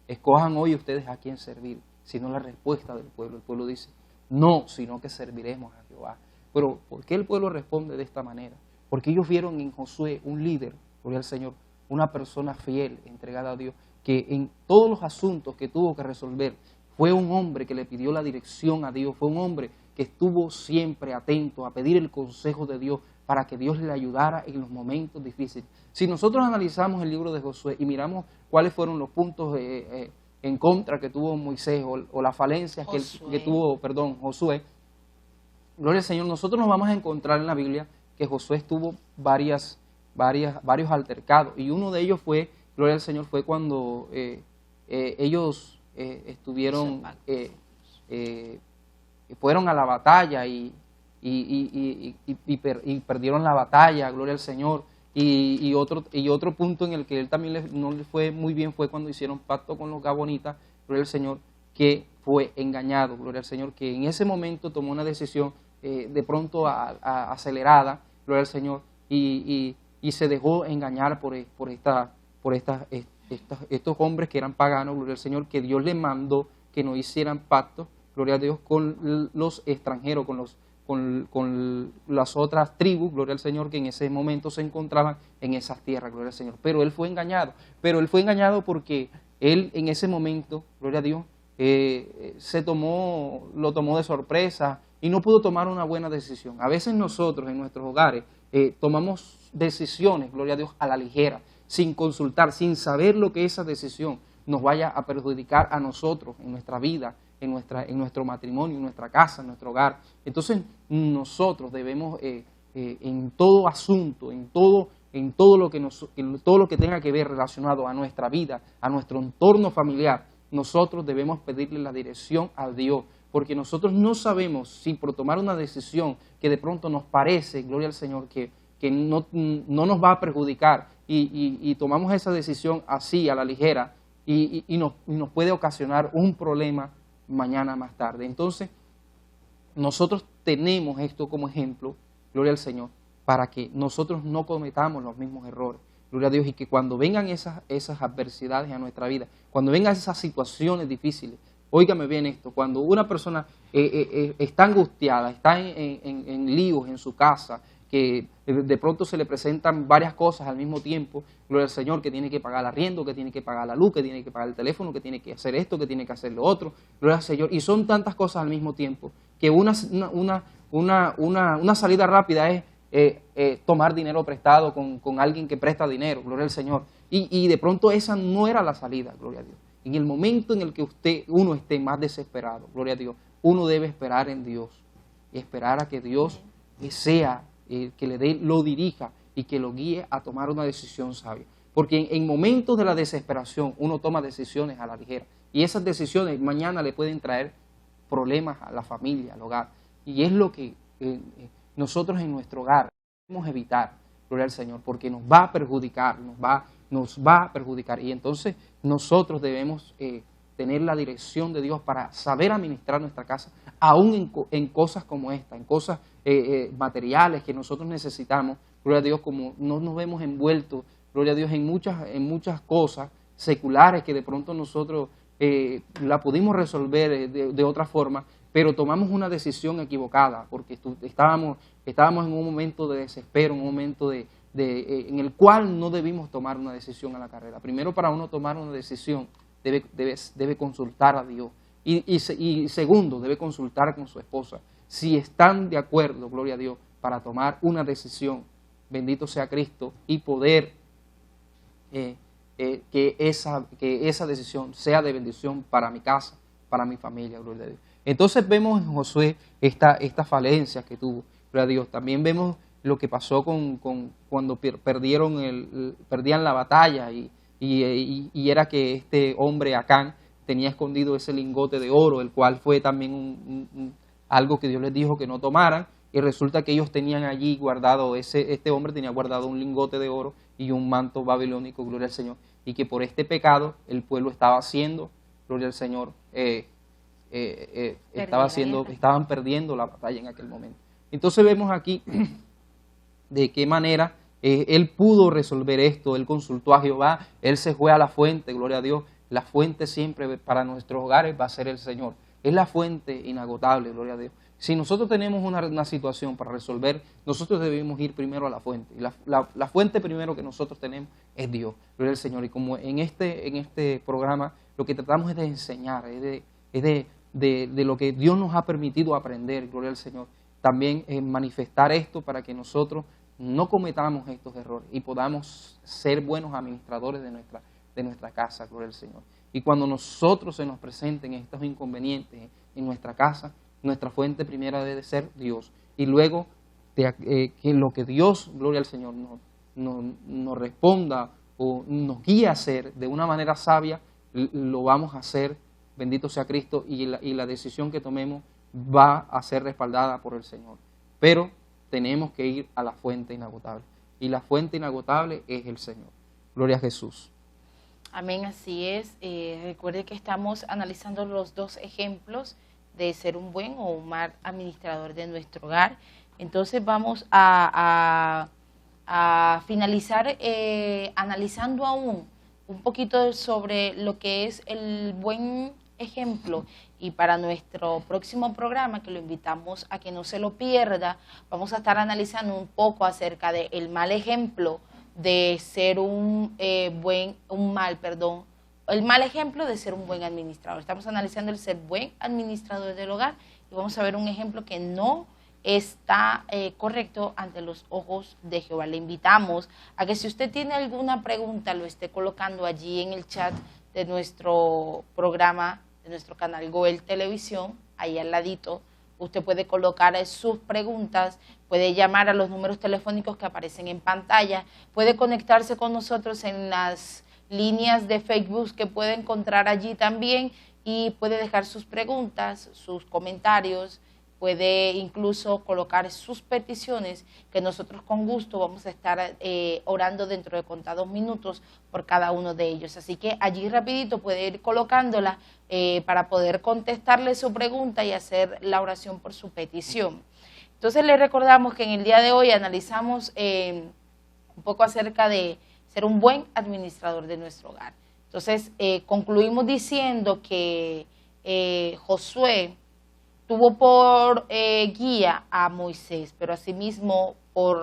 Speaker 1: escojan hoy ustedes a quién servir, sino la respuesta del pueblo. El pueblo dice, no, sino que serviremos a Jehová. Pero ¿por qué el pueblo responde de esta manera? Porque ellos vieron en Josué un líder, gloria al Señor, una persona fiel, entregada a Dios, que en todos los asuntos que tuvo que resolver, fue un hombre que le pidió la dirección a Dios, fue un hombre que estuvo siempre atento a pedir el consejo de Dios para que Dios le ayudara en los momentos difíciles. Si nosotros analizamos el libro de Josué y miramos cuáles fueron los puntos en contra que tuvo Moisés o las falencias que tuvo Josué, gloria al Señor, nosotros nos vamos a encontrar en la Biblia que Josué tuvo varios altercados, y uno de ellos fue, gloria al Señor, fue cuando ellos fueron a la batalla y perdieron la batalla, gloria al Señor. Y otro punto en el que él también no le fue muy bien fue cuando hicieron pacto con los gabonitas, gloria al Señor, que fue engañado, gloria al Señor, que en ese momento tomó una decisión de pronto acelerada, gloria al Señor, y se dejó engañar por estos hombres que eran paganos, gloria al Señor, que Dios les mandó que no hicieran pacto, gloria a Dios, con los extranjeros, con las otras tribus, gloria al Señor, que en ese momento se encontraban en esas tierras, gloria al Señor. Pero él fue engañado porque él en ese momento, gloria a Dios, lo tomó de sorpresa y no pudo tomar una buena decisión. A veces nosotros en nuestros hogares tomamos decisiones, gloria a Dios, a la ligera, sin consultar, sin saber lo que esa decisión nos vaya a perjudicar a nosotros en nuestra vida, en nuestro matrimonio, en nuestra casa, en nuestro hogar. Entonces nosotros debemos en todo asunto, en todo lo que tenga que ver relacionado a nuestra vida, a nuestro entorno familiar, nosotros debemos pedirle la dirección a Dios, porque nosotros no sabemos si por tomar una decisión que de pronto nos parece, gloria al Señor, que no nos va a perjudicar y tomamos esa decisión así a la ligera y nos puede ocasionar un problema mañana más tarde. Entonces, nosotros tenemos esto como ejemplo, gloria al Señor, para que nosotros no cometamos los mismos errores. Gloria a Dios, y que cuando vengan esas adversidades a nuestra vida, cuando vengan esas situaciones difíciles, óigame bien esto, cuando una persona está angustiada, está en líos en su casa, que de pronto se le presentan varias cosas al mismo tiempo, gloria al Señor, que tiene que pagar el arriendo, que tiene que pagar la luz, que tiene que pagar el teléfono, que tiene que hacer esto, que tiene que hacer lo otro, gloria al Señor, y son tantas cosas al mismo tiempo, que una salida rápida es tomar dinero prestado con alguien que presta dinero, gloria al Señor, y de pronto esa no era la salida, gloria a Dios. En el momento en el que uno esté más desesperado, gloria a Dios, uno debe esperar en Dios y esperar a que Dios sea que lo dirija y que lo guíe a tomar una decisión sabia. Porque en momentos de la desesperación uno toma decisiones a la ligera y esas decisiones mañana le pueden traer problemas a la familia, al hogar. Y es lo que nosotros en nuestro hogar debemos evitar, gloria al Señor, porque nos va a perjudicar, nos va a perjudicar. Y entonces nosotros debemos tener la dirección de Dios para saber administrar nuestra casa, aún en cosas como esta, en cosas materiales que nosotros necesitamos, gloria a Dios, como no nos vemos envueltos, gloria a Dios, en muchas cosas seculares que de pronto nosotros la pudimos resolver de otra forma, pero tomamos una decisión equivocada, porque estábamos en un momento de desespero, en un momento en el cual no debimos tomar una decisión a la carrera. Primero, para uno tomar una decisión, debe consultar a Dios. Y segundo, debe consultar con su esposa. Si están de acuerdo, gloria a Dios, para tomar una decisión, bendito sea Cristo, y poder que esa decisión sea de bendición para mi casa, para mi familia, gloria a Dios. Entonces vemos en Josué esta falencia que tuvo, gloria a Dios. También vemos lo que pasó cuando perdían la batalla y era que este hombre Acán tenía escondido ese lingote de oro, el cual fue también algo que Dios les dijo que no tomaran, y resulta que ellos tenían allí guardado, este hombre tenía guardado un lingote de oro y un manto babilónico, gloria al Señor, y que por este pecado el pueblo estaba haciendo, gloria al Señor, estaban perdiendo la batalla en aquel momento. Entonces vemos aquí de qué manera él pudo resolver esto. Él consultó a Jehová, él se fue a la fuente, gloria a Dios. La fuente siempre para nuestros hogares va a ser el Señor. Es la fuente inagotable, gloria a Dios. Si nosotros tenemos una situación para resolver, nosotros debemos ir primero a la fuente. Y la fuente primero que nosotros tenemos es Dios, gloria al Señor. Y como en este programa lo que tratamos es de enseñar, es de lo que Dios nos ha permitido aprender, gloria al Señor. También manifestar esto para que nosotros no cometamos estos errores y podamos ser buenos administradores de nuestra casa, gloria al Señor. Y cuando nosotros se nos presenten estos inconvenientes en nuestra casa, nuestra fuente primera debe ser Dios. Y luego que lo que Dios, gloria al Señor, nos responda o nos guíe a hacer de una manera sabia, lo vamos a hacer, bendito sea Cristo, y la decisión que tomemos va a ser respaldada por el Señor. Pero tenemos que ir a la fuente inagotable. Y la fuente inagotable es el Señor. Gloria a Jesús.
Speaker 2: Amén, así es. Recuerde que estamos analizando los dos ejemplos de ser un buen o un mal administrador de nuestro hogar. Entonces vamos a finalizar analizando aún un poquito sobre lo que es el buen ejemplo, y para nuestro próximo programa, que lo invitamos a que no se lo pierda, vamos a estar analizando un poco acerca del mal ejemplo de ser el mal ejemplo de ser un buen administrador. Estamos analizando el ser buen administrador del hogar y vamos a ver un ejemplo que no está correcto ante los ojos de Jehová. Le invitamos a que si usted tiene alguna pregunta lo esté colocando allí en el chat de nuestro programa, de nuestro canal Goel Televisión, ahí al ladito Usted puede colocar sus preguntas, puede llamar a los números telefónicos que aparecen en pantalla, puede conectarse con nosotros en las líneas de Facebook que puede encontrar allí también y puede dejar sus preguntas, sus comentarios, puede incluso colocar sus peticiones, que nosotros con gusto vamos a estar orando dentro de contados minutos por cada uno de ellos. Así que allí rapidito puede ir colocándola para poder contestarle su pregunta y hacer la oración por su petición. Entonces le recordamos que en el día de hoy analizamos un poco acerca de ser un buen administrador de nuestro hogar. Entonces concluimos diciendo que Josué tuvo por guía a Moisés, pero asimismo por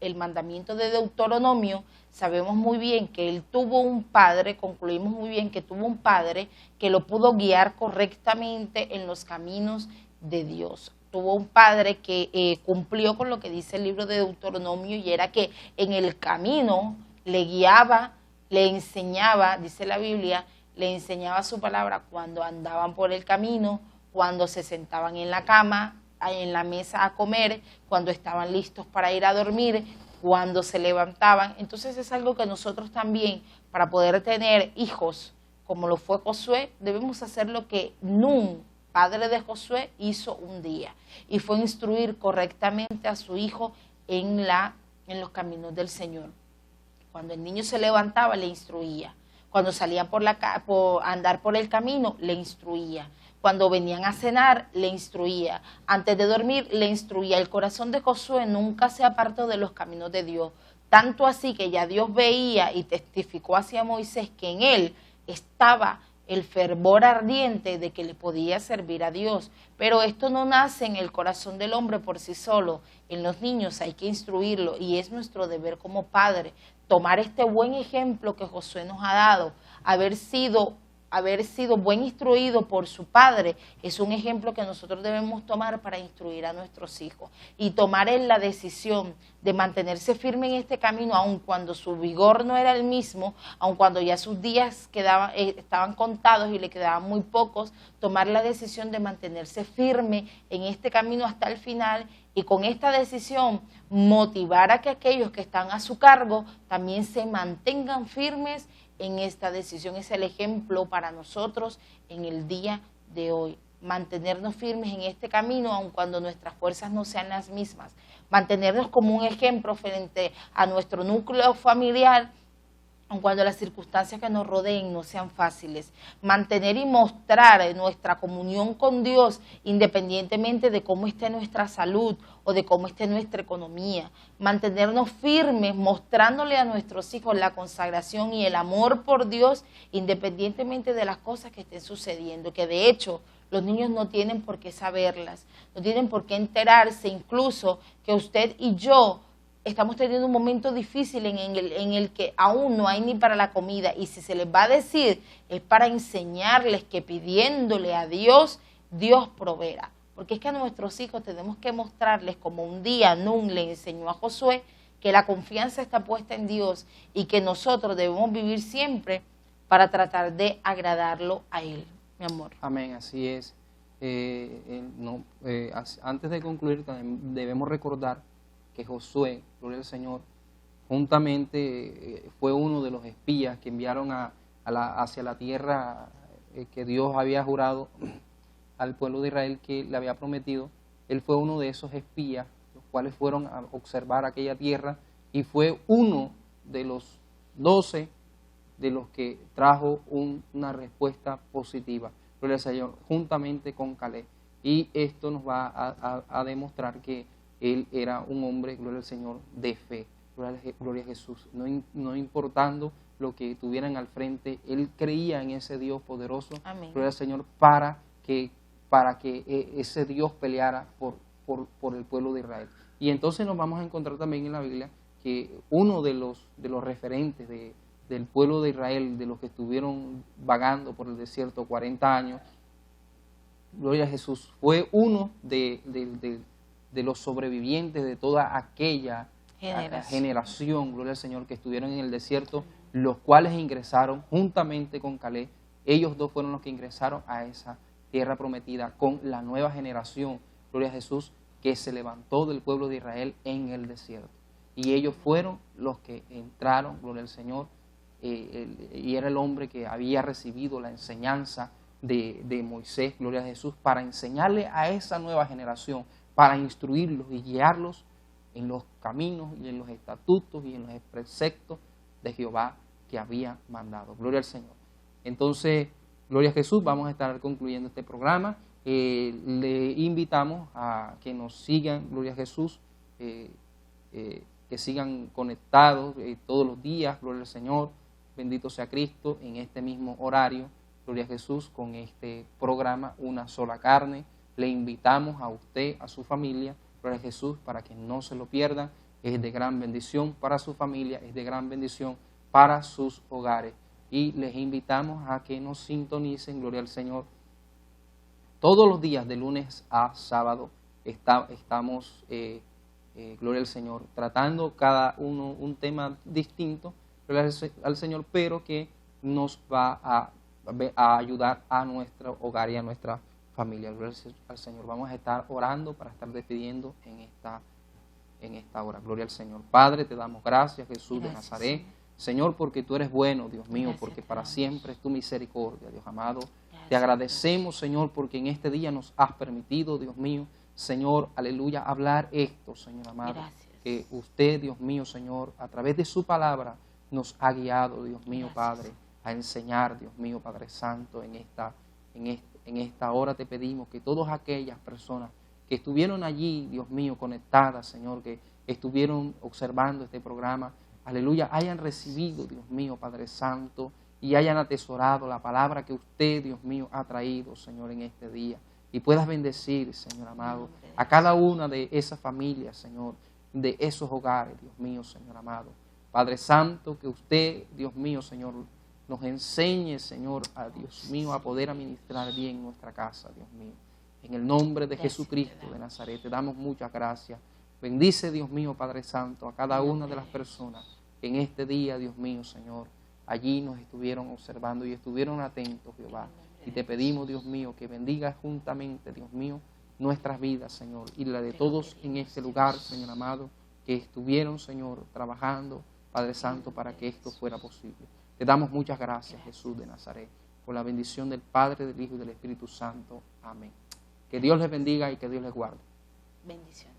Speaker 2: el mandamiento de Deuteronomio sabemos muy bien que él tuvo un padre, concluimos muy bien que tuvo un padre que lo pudo guiar correctamente en los caminos de Dios. Tuvo un padre que cumplió con lo que dice el libro de Deuteronomio y era que en el camino le guiaba, le enseñaba, dice la Biblia, le enseñaba su palabra cuando andaban por el camino, cuando se sentaban en la cama, en la mesa a comer, cuando estaban listos para ir a dormir, cuando se levantaban. Entonces es algo que nosotros también, para poder tener hijos como lo fue Josué, debemos hacer lo que Nun, padre de Josué, hizo un día, y fue instruir correctamente a su hijo en los caminos del Señor. Cuando el niño se levantaba, le instruía. Cuando salía por andar por el camino, le instruía. Cuando venían a cenar, le instruía. Antes de dormir, le instruía. El corazón de Josué nunca se apartó de los caminos de Dios. Tanto así que ya Dios veía y testificó hacia Moisés que en él estaba el fervor ardiente de que le podía servir a Dios. Pero esto no nace en el corazón del hombre por sí solo. En los niños hay que instruirlo y es nuestro deber como padre tomar este buen ejemplo que Josué nos ha dado, haber sido buen instruido por su padre, es un ejemplo que nosotros debemos tomar para instruir a nuestros hijos y tomar él la decisión de mantenerse firme en este camino, aun cuando su vigor no era el mismo, aun cuando ya sus días estaban contados y le quedaban muy pocos, tomar la decisión de mantenerse firme en este camino hasta el final y con esta decisión motivar a que aquellos que están a su cargo también se mantengan firmes en esta decisión. Es el ejemplo para nosotros en el día de hoy. Mantenernos firmes en este camino, aun cuando nuestras fuerzas no sean las mismas. Mantenernos como un ejemplo frente a nuestro núcleo familiar, aun cuando las circunstancias que nos rodeen no sean fáciles. Mantener y mostrar nuestra comunión con Dios independientemente de cómo esté nuestra salud o de cómo esté nuestra economía. Mantenernos firmes mostrándole a nuestros hijos la consagración y el amor por Dios independientemente de las cosas que estén sucediendo, que de hecho los niños no tienen por qué saberlas, no tienen por qué enterarse, incluso que usted y yo estamos teniendo un momento difícil en el que aún no hay ni para la comida, y si se les va a decir es para enseñarles que pidiéndole a Dios, Dios proveerá. Porque es que a nuestros hijos tenemos que mostrarles, como un día Nun le enseñó a Josué, que la confianza está puesta en Dios y que nosotros debemos vivir siempre para tratar de agradarlo a Él, mi amor.
Speaker 1: Amén, así es. Antes de concluir, debemos recordar que Josué, gloria al Señor, juntamente fue uno de los espías que enviaron hacia la tierra que Dios había jurado al pueblo de Israel que le había prometido. Él fue uno de esos espías, los cuales fueron a observar aquella tierra, y fue uno de los 12 de los que trajo una respuesta positiva, gloria al Señor, juntamente con Caleb. Y esto nos va a demostrar que él era un hombre, gloria al Señor, de fe, gloria a Jesús. No importando lo que tuvieran al frente, él creía en ese Dios poderoso,
Speaker 2: amén,
Speaker 1: gloria al Señor, para que ese Dios peleara por el pueblo de Israel. Y entonces nos vamos a encontrar también en la Biblia que uno de los referentes del pueblo de Israel, de los que estuvieron vagando por el desierto 40 años, gloria a Jesús, fue uno de los sobrevivientes de toda aquella generación, gloria al Señor, que estuvieron en el desierto, los cuales ingresaron juntamente con Caleb. Ellos dos fueron los que ingresaron a esa tierra prometida con la nueva generación, gloria a Jesús, que se levantó del pueblo de Israel en el desierto. Y ellos fueron los que entraron, gloria al Señor, y era el hombre que había recibido la enseñanza de Moisés, gloria a Jesús, para enseñarle a esa nueva generación, para instruirlos y guiarlos en los caminos y en los estatutos y en los preceptos de Jehová que había mandado. Gloria al Señor. Entonces, gloria a Jesús, vamos a estar concluyendo este programa. Le invitamos a que nos sigan, gloria a Jesús, que sigan conectados todos los días, gloria al Señor, bendito sea Cristo, en este mismo horario, gloria a Jesús, con este programa Una Sola Carne. Le invitamos a usted, a su familia, gloria a Jesús, para que no se lo pierdan. Es de gran bendición para su familia, es de gran bendición para sus hogares. Y les invitamos a que nos sintonicen, gloria al Señor, todos los días de lunes a sábado. Estamos, gloria al Señor, tratando cada uno un tema distinto, gloria al Señor, pero que nos va a ayudar a nuestro hogar y a nuestra familia. Gloria al Señor. Vamos a estar orando para estar despidiendo en esta hora. Gloria al Señor. Padre, te damos gracias, Jesús de Nazaret. Señor, porque tú eres bueno, Dios mío, porque para siempre es tu misericordia, Dios amado. Te agradecemos, Señor, porque en este día nos has permitido, Dios mío, Señor, aleluya, hablar esto, Señor amado. Que usted, Dios mío, Señor, a través de su palabra nos ha guiado, Dios mío, Padre, a enseñar, Dios mío, Padre Santo, en esta hora te pedimos que todas aquellas personas que estuvieron allí, Dios mío, conectadas, Señor, que estuvieron observando este programa, aleluya, hayan recibido, Dios mío, Padre Santo, y hayan atesorado la palabra que usted, Dios mío, ha traído, Señor, en este día. Y puedas bendecir, Señor amado, a cada una de esas familias, Señor, de esos hogares, Dios mío, Señor amado. Padre Santo, que usted, Dios mío, Señor, nos enseñe, Señor, a Dios mío, a poder administrar bien nuestra casa, Dios mío. En el nombre de Jesucristo de Nazaret, te damos muchas gracias. Bendice, Dios mío, Padre Santo, a cada una de las personas que en este día, Dios mío, Señor, allí nos estuvieron observando y estuvieron atentos, Jehová. Y te pedimos, Dios mío, que bendiga juntamente, Dios mío, nuestras vidas, Señor, y la de todos en este lugar, Señor amado, que estuvieron, Señor, trabajando, Padre Santo, para que esto fuera posible. Te damos muchas gracias, Jesús de Nazaret, por la bendición del Padre, del Hijo y del Espíritu Santo. Amén. Que Dios les bendiga y que Dios les guarde.
Speaker 2: Bendiciones.